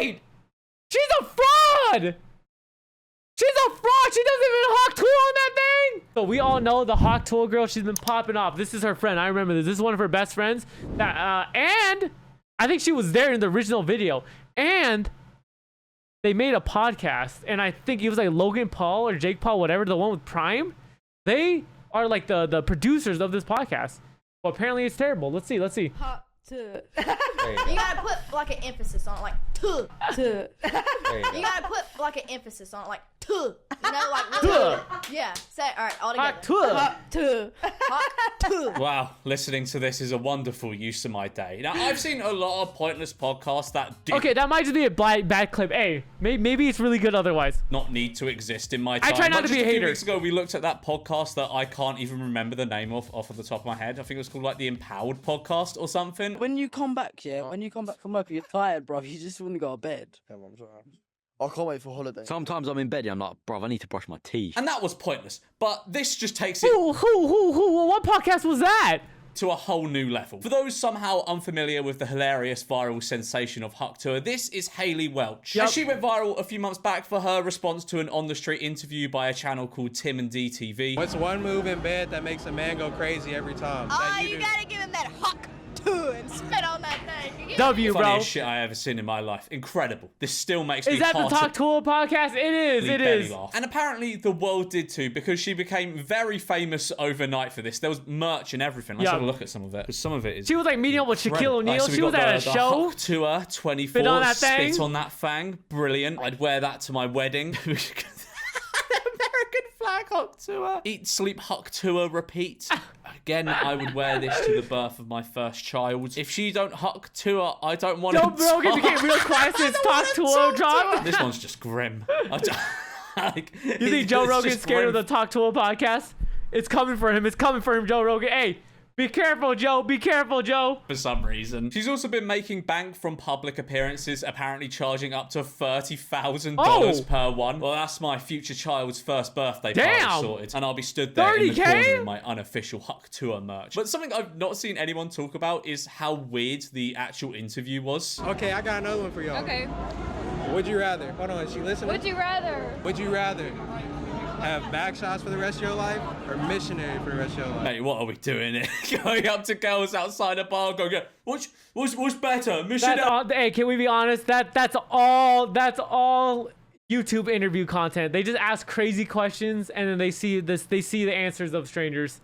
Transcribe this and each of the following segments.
Wait! She's a fraud! She's a fraud! She doesn't even Hawk Tuah on that thing! So we all know the Hawk Tuah girl, she's been popping off. This is her friend, I remember this. This is one of her best friends. And I think she was there in the original video. And they made a podcast, and I think it was like Logan Paul or Jake Paul, whatever, the one with Prime. They are like the producers of this podcast. Well, apparently it's terrible. Let's see. Hawk Tuah. You gotta put like an emphasis on it, like tuh. You gotta put like an emphasis on it, like tuh. You know, like really. Yeah. Say it. All right, all together. Hawk Tuah. Hawk Tuah. Hawk Tuah. Wow, listening to this is a wonderful use of my day. Now, I've seen a lot of pointless podcasts that do Okay, that might just be a bad clip. Hey, maybe it's really good otherwise. not need to exist in my time. I try not to Just be a few hater. weeks ago, we looked at that podcast that I can't even remember the name of off of the top of my head. I think it was called like the Empowered Podcast or something. When you come back, when you come back from work, you're tired, bro. You just want to go to bed. Yeah, I'm sorry. I can't wait for holiday. Sometimes I'm in bed and I'm like, bruv, I need to brush my teeth. And that was pointless. But this just takes it Who? What podcast was that? to a whole new level. For those somehow unfamiliar with the hilarious viral sensation of Hawk Tuah, this is Hayley Welch. Yep. She went viral a few months back for her response to an on-the-street interview by a channel called Tim and DTV. What's one move in bed that makes a man go crazy every time? Oh, you gotta give him that Hawk Tuah and spit on that thing. W, bro. Funniest shit I ever seen in my life. Incredible. This still makes me Is that the Talk Tuah podcast? It is. It belly is. laugh. And apparently the world did too, because she became very famous overnight for this. There was merch and everything. Let's Yeah. have a look at some of it. Because some of it is She was like meeting up with Shaquille incredible. O'Neal. Right, so we She was got at a the show. Hawk Tuah 24. Spit on that thing. Spit on that fang. Brilliant. I'd wear that to my wedding. American flag Hawk Tuah. Eat, sleep, Hawk Tuah, repeat. Again, I would wear this to the birth of my first child. If she don't Hawk Tuah, I don't want to. Joe Rogan became real quiet since Talk Tuah dropped. This one's just grim. You think Joe Rogan's scared of the Talk Tuah podcast? It's coming for him. It's coming for him, Joe Rogan. Hey, be careful, Joe. Be careful, Joe. For some reason. She's also been making bank from public appearances, apparently charging up to $30,000 per one. Well, that's my future child's first birthday party sorted. And I'll be stood there in the 30K? corner in my unofficial Hawk Tuah merch. But something I've not seen anyone talk about is how weird the actual interview was. Okay, I got another one for y'all. Okay. Would you rather? Hold on, is she listening? Would you rather? Would you rather have back shots for the rest of your life or missionary for the rest of your life? Mate, what are we doing here? Going up to girls outside a bar going, what's better? Missionary? That's all, hey, can we be honest? That's all YouTube interview content. They just ask crazy questions and then they see the answers of strangers.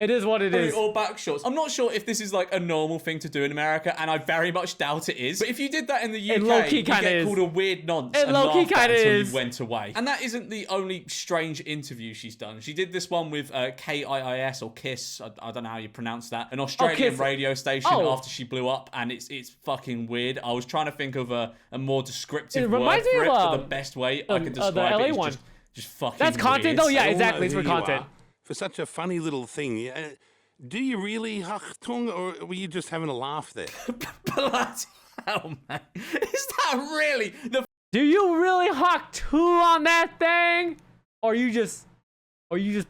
It is what it is. Or back shots. I'm not sure if this is like a normal thing to do in America, and I very much doubt it is. But if you did that in the UK, low-key you get kinda is. called a weird nonce It and low-key laughed at kinda until is. you went away. And that isn't the only strange interview she's done. She did this one with KIIS or KISS, I don't know how you pronounce that, an Australian KISS. radio station Oh. after she blew up, and it's fucking weird. I was trying to think of a more descriptive It word reminds for me it, of, but the best way I could the describe LA it is one. just fucking That's content weird. though? Yeah, I all exactly. know It's for who you content. are for such a funny little thing. Do you really Hawk Tuah, or were you just having a laugh there? Bloody hell, man. Is that really the Do you really Hawk Tuah on that thing? Or are you just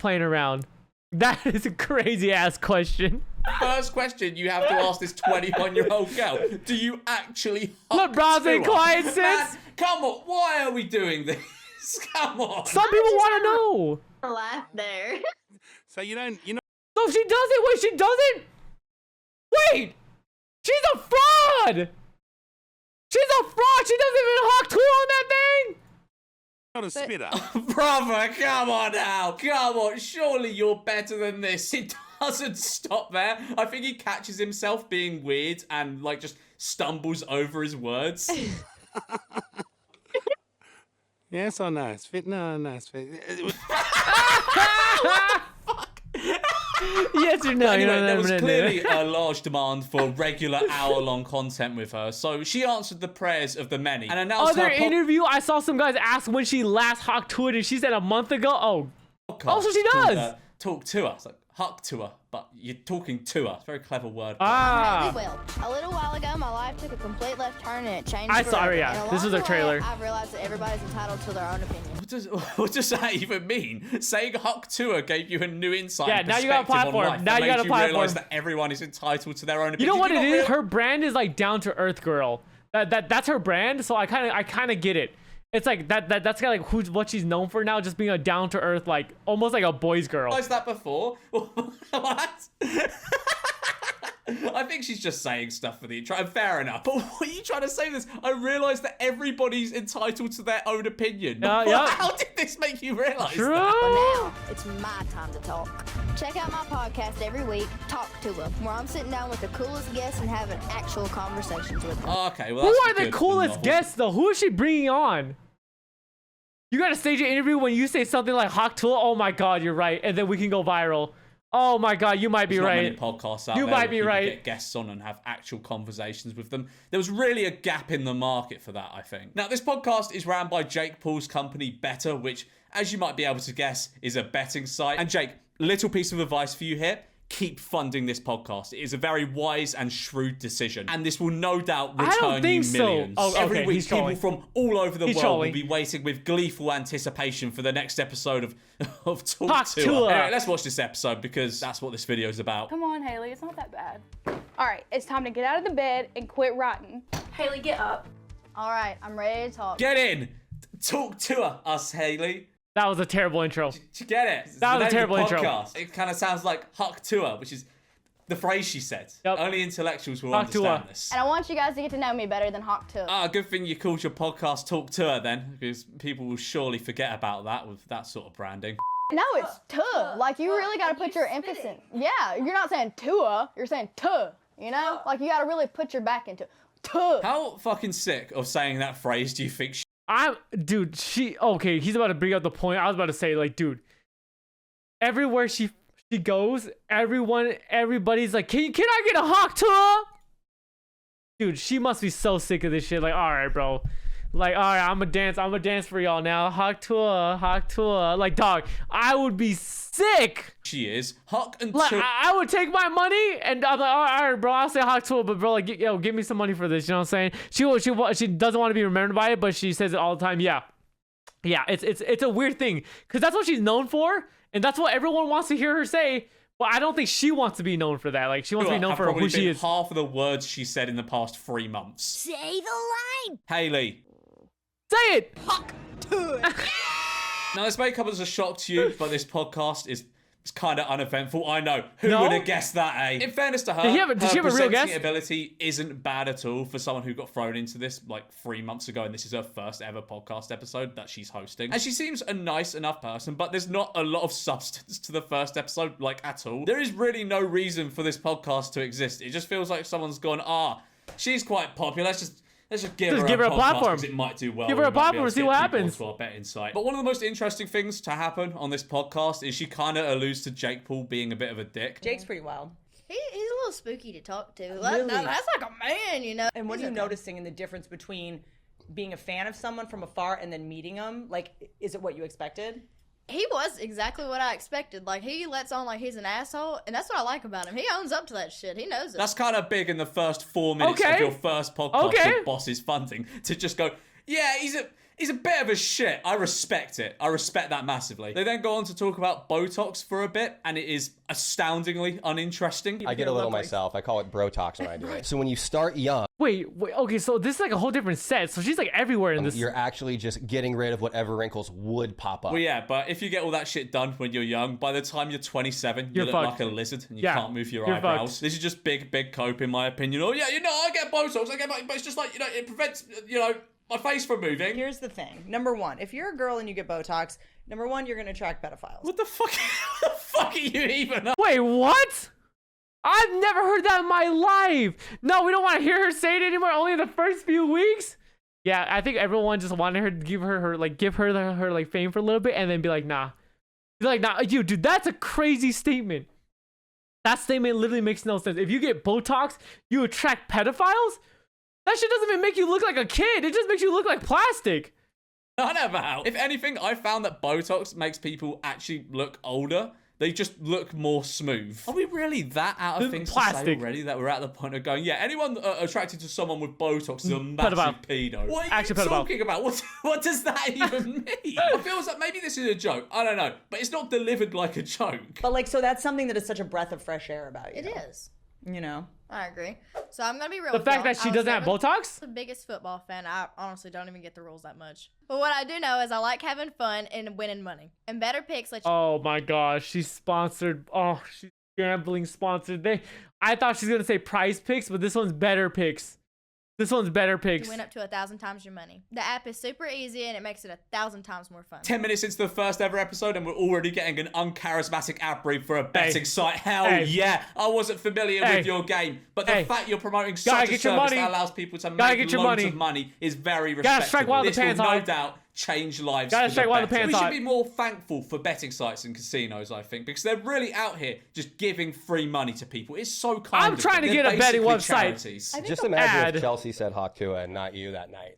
playing around? That is a crazy ass question. first question you have to ask this 21-year-old girl? Do you actually Hawk Look, bro's been Tuah? quiet since. Man, come on, why are we doing this? Come on. Some people want to know. Laugh there. So you don't. So she does it. Wait, she doesn't. Wait, she's a fraud. She's a fraud. She doesn't even Hawk Tuah on that thing. Not a spitter. Brother, come on now. Come on, surely you're better than this. It doesn't stop there. I think he catches himself being weird and like just stumbles over his words. Yes or no? Spit? No, spit. Yes or no? Anyway, there was clearly a large demand for regular hour-long content with her, so she answered the prayers of the many and announced Other her interview, I saw some guys ask when she last Hawk Tuah, and she said a month ago. Oh, podcast so she called, does. Talk Tuah. It's like Hawk Tuah, but you're talking to us. Very clever word. Ah. Well, a little while ago, my life took a complete left turn and it changed. I saw her, forever. yeah. And This was along her the way, trailer. I've realized that everybody's entitled to their own opinion. What does that even mean? Saying Hawk Tuah gave you a new insight. Yeah, and now you got a perspective on platform. life Now that you got made a platform. realize that everyone is entitled to their own opinion. You know what Did it not is? Her brand is like down to earth girl. That's her brand. So I kind of get it. It's like that's kind of like what she's known for now, just being a down to earth, like almost like a boy's girl. Realized that before? What? I think she's just saying stuff for the intro. Fair enough. But what are you trying to say with this? I realised that everybody's entitled to their own opinion. Yeah. How did this make you realise True. that? Well, now it's my time to talk. Check out my podcast every week, Talk Tuah, where I'm sitting down with the coolest guests and having actual conversations with them. Okay, well, Who that's are the good coolest novel. guests though? Who is she bringing on? You gotta stage an interview when you say something like Hawk Tuah. Oh my god, you're right, and then we can go viral. Oh my god, you might be There's not right. many podcasts out You there might where be people right. Get guests on and have actual conversations with them. There was really a gap in the market for that, I think. Now, this podcast is ran by Jake Paul's company, Better, which, as you might be able to guess, is a betting site. And Jake, little piece of advice for you here. Keep funding this podcast. It is a very wise and shrewd decision. And this will no doubt I don't return you think so. millions. Oh, okay, Every week, he's people trolling. from all over the He's world trolling. will be waiting with gleeful anticipation for the next episode of Talk Hawk Tuah. Tuah. Anyway, let's watch this episode because that's what this video is about. Come on, Haley, it's not that bad. All right, it's time to get out of the bed and quit rotting. Haley, get up. All right, I'm ready to talk. Get in! Talk to us, Haley. That was a terrible intro. Did you get it? It's That the was a name of the terrible intro. podcast. It kind of sounds like Hawk Tuah, which is the phrase she said. Yep. Only intellectuals will Hawk understand Tuah. this. And I want you guys to get to know me better than Hawk Tuah. Ah, good thing you called your podcast Talk Tuah then, because people will surely forget about that with that sort of branding. No, it's tuh. Like, you really got to put your emphasis. Yeah, you're not saying tuah, you're saying tuh. You know? Like, you got to really put your back into it. Tuh. How fucking sick of saying that phrase do you think Dude, okay, he's about to bring up the point. I was about to say, like, dude, everywhere she goes, everybody's like, can I get a Hawk Tuah? Dude, she must be so sick of this shit. Like, all right, bro. Like, all right, I'm gonna dance for y'all now. Hawk Tuah. Like, dog, I would be sick. she is? Hawk and Like, Tuah. I would take my money and I'm like, all right, bro, I'll say Hawk Tuah, but bro, like, give me some money for this. You know what I'm saying? She doesn't want to be remembered by it, but she says it all the time. Yeah, it's a weird thing because that's what she's known for, and that's what everyone wants to hear her say. But I don't think she wants to be known for that. Like, she wants to be known have for probably who she been is. half of the words she said in the past 3 months. Say the line. Haley. Say it. Now, this may come as a shock to you, but this podcast is kind of uneventful. I know. Who No? would have guessed that, eh? In fairness to her, Did she have a her real presenting guess? ability isn't bad at all for someone who got thrown into this like 3 months ago, and this is her first ever podcast episode that she's hosting. And she seems a nice enough person, but there's not a lot of substance to the first episode, like, at all. There is really no reason for this podcast to exist. It just feels like someone's gone, she's quite popular. Let's just give her a platform. podcast 'cause it might do well. Give her a We might be platform able and to see get what people happens. onto our bet insight. But one of the most interesting things to happen on this podcast is she kind of alludes to Jake Paul being a bit of a dick. Jake's pretty wild. He's a little spooky to talk to. Really? That's like a man, you know? And what are He's you okay. noticing in the difference between being a fan of someone from afar and then meeting them? Like, is it what you expected? He was exactly what I expected. Like, he lets on like he's an asshole, and that's what I like about him. He owns up to that shit. He knows it. That's kind of big in the first 4 minutes of Okay. your first podcast Okay. with Boss's funding to just go, yeah, he's a bit of a shit. I respect it. I respect that massively. They then go on to talk about Botox for a bit, and it is astoundingly uninteresting. I get a little myself. I call it Brotox when I do it. So when you start young, Wait, okay, so this is like a whole different set. So she's like everywhere in this. you're actually just getting rid of whatever wrinkles would pop up. Well, yeah, but if you get all that shit done when you're young, by the time you're 27, you You're look fucked. like a lizard and you Yeah, can't move your you're eyebrows. fucked. This is just big cope, in my opinion. Oh, yeah, I get Botox, but it's just like, it prevents, my face from moving. Here's the thing. Number one, if you're a girl and you get Botox, number one, you're going to attract pedophiles. What the fuck? What the fuck are you even? Wait, what? I've never heard that in my life. No, we don't want to hear her say it anymore. Only in the first few weeks. Yeah, I think everyone just wanted her to give her like fame for a little bit and then be like, nah. Be like, nah, dude, that's a crazy statement. That statement literally makes no sense. If you get Botox, you attract pedophiles? That shit doesn't even make you look like a kid. It just makes you look like plastic. I never have. If anything, I found that Botox makes people actually look older. They just look more smooth. Are we really that out of things to say already that we're at the point of going, yeah, anyone attracted to someone with Botox is a massive pedo? What are you talking about? What does that even mean? It feels like maybe this is a joke. I don't know. But it's not delivered like a joke. But, like, so that's something that is such a breath of fresh air about you. It is. You know. I agree. So I'm gonna be real. The with fact y'all. that she I was doesn't have never Botox? the biggest football fan. I honestly don't even get the rules that much. But what I do know is I like having fun and winning money. And Better Picks let you. Oh my gosh, she's sponsored. Oh, she's gambling sponsored. I thought she's gonna say Prize Picks, but this one's Better Picks. This one's Better Picks. You win up to 1,000 times your money. The app is super easy and it makes it 1,000 times more fun. 10 minutes into the first ever episode and we're already getting an uncharismatic ad brief for a betting site. Hell yeah. I wasn't familiar with your game. But the fact you're promoting such a service that allows people to make loads of money is very respectable. Gotta strike while the This will pants no hot. doubt change lives. Gotta for strike the while the better. pants We should hot. be more thankful for betting sites and casinos, I think, because they're really out here just giving free money to people. It's so kind I'm of trying to them. get They're a betting basically website. charities. Just imagine if Chelsea said Hawk Tuah and not you that night.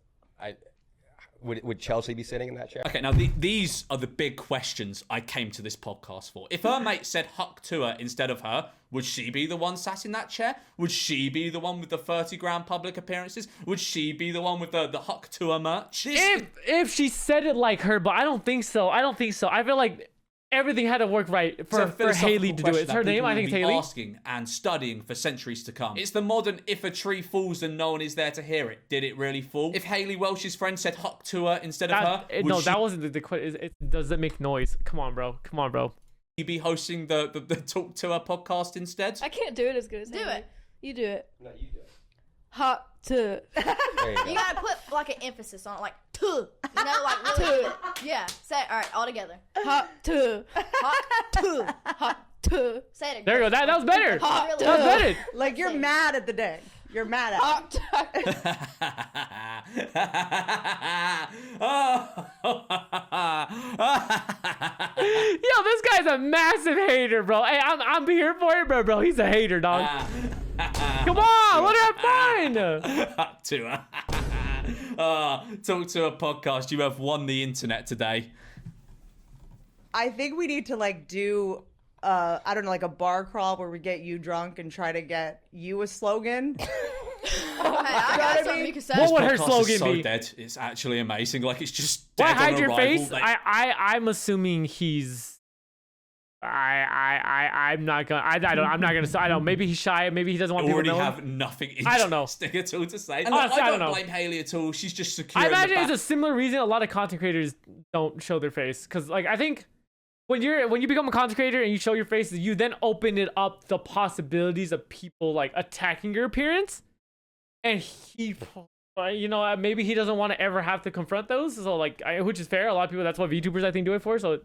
Would Chelsea be sitting in that chair? Okay, now these are the big questions I came to this podcast for. If her mate said Hawk Tuah instead of her, would she be the one sat in that chair? Would she be the one with the 30 grand public appearances? Would she be the one with the Hawk Tuah merch? If she said it like her, but I don't think so. I feel like everything had to work right for Haley to do it. It's her name. I think it's Haley. Asking and studying for centuries to come. It's the modern if a tree falls and no one is there to hear it. Did it really fall? If Haley Welsh's friend said Hawk Tuah instead of her, that wasn't the question. Does it make noise? Come on, bro. You be hosting the Talk Tuah podcast instead? I can't do it as good as Do Haley. it. You do it. No, you do it. Hawk Tuah. You gotta put like an emphasis on it, like tuh. You know, like really. Yeah. Say it. All right, all together. Hawk Tuah. Hawk tuh. Hawk Tuah. Say it again. There you go. That was better. Hawk That was better. Like you're mad at the day. You're mad at Hawk Yo, this guy's a massive hater, bro. Hey, I'm here for it, bro. He's a hater, dog. Come on, let her have fun. Hawk Tuah. Talk Tuah podcast. You have won the internet today. I think we need to like do I don't know, like a bar crawl where we get you drunk and try to get you a slogan. I got something you can say. What would her Podcast slogan is so be? dead. It's actually amazing. Like it's just Why dead hide on your arrival. face? Like, I'm assuming he's. I'm not gonna. I don't know. Maybe he's shy. Maybe he doesn't want people to already know. have nothing I don't know. interesting at all to say. And Honestly, I I don't don't know. blame Haley at all. She's just secure. I in the imagine back. it's a similar reason a lot of content creators don't show their face, because like I think when you become a content creator and you show your face, you then open it up the possibilities of people like attacking your appearance, and maybe he doesn't want to ever have to confront those. So like, which is fair. A lot of people, that's what VTubers I think do it for. So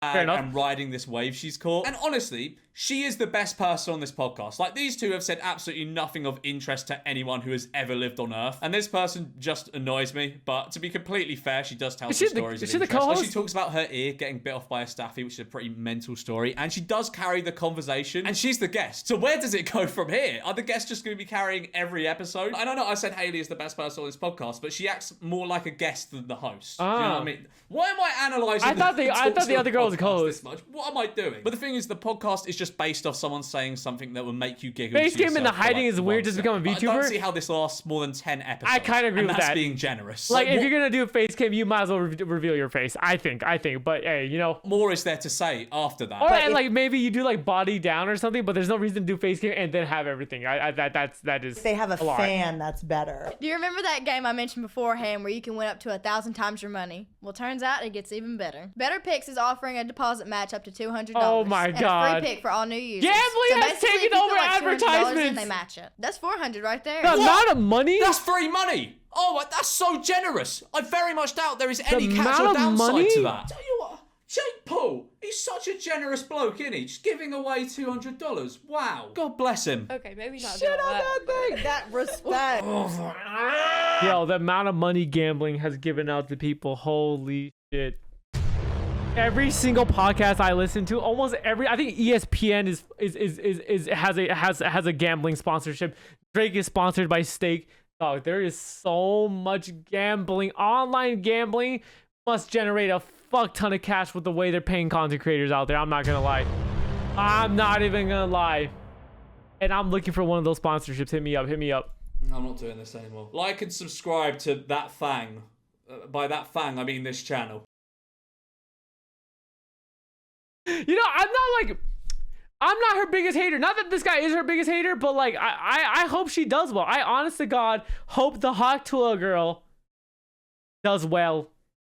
fair enough. And riding this wave she's caught. And honestly, she is the best person on this podcast. Like, these two have said absolutely nothing of interest to anyone who has ever lived on Earth. And this person just annoys me. But to be completely fair, she does tell some stories of interest. Like, she talks about her ear getting bit off by a staffy, which is a pretty mental story. And she does carry the conversation. And she's the guest. So where does it go from here? Are the guests just going to be carrying every episode? I don't know. I said Haley is the best person on this podcast, but she acts more like a guest than the host. Do you know what I mean? Why am I analysing I thought the other girl was a co-host. What am I doing? But the thing is, the podcast is just based off someone saying something that will make you giggle. Face cam in the hiding is weird. Just become a VTuber. I don't see how this lasts more than 10 episodes. I kind of agree with that's that. being generous. Like if you're gonna do a face cam, you might as well reveal your face. I think. But hey, more is there to say after that. Or like maybe you do like body down or something, but there's no reason to do face cam and then have everything. That is. If they have a lot. fan, that's better. Do you remember that game I mentioned beforehand where you can win up to 1,000 times your money? Well, turns out it gets even better. Better Picks is offering a deposit match up to $200. Oh my God. And a free pick for all new users. Gambling has basically, taken if you over put, like, $200 in, advertisements. They match it. That's $400 right there. The amount of money? That's free money. Oh, that's so generous. I very much doubt there is any catch amount or of downside money? to that. Tell you what, Jake Paul, he's such a generous bloke, isn't he? Just giving away $200. Wow. God bless him. Okay, maybe not. Shit on that thing. That respect. Yo, the amount of money gambling has given out to people. Holy shit. Every single podcast I listen to, almost every, I think ESPN has a gambling sponsorship. Drake is sponsored by Steak. Dog, there is so much gambling. Online gambling must generate a fuck ton of cash with the way they're paying content creators out there. I'm not gonna lie. I'm not even gonna lie. And I'm looking for one of those sponsorships. Hit me up. I'm not doing this anymore. Like and subscribe to That Fang. By That Fang, I mean this channel. I'm I'm not her biggest hater. Not that this guy is her biggest hater, but like I hope she does well. I honest to God hope the Hawk Tuah girl does well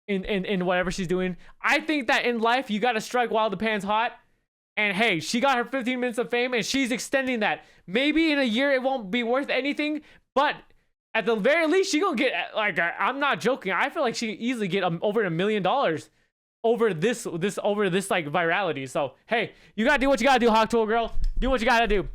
in whatever she's doing. I think that in life you gotta strike while the pan's hot. And hey, she got her 15 minutes of fame and she's extending that. Maybe in a year it won't be worth anything, but at the very least she gonna get, like, I'm not joking. I feel like she could easily get over $1 million over this like virality. So hey, you gotta do what you gotta do, Hawk Tuah girl. Do what you gotta do.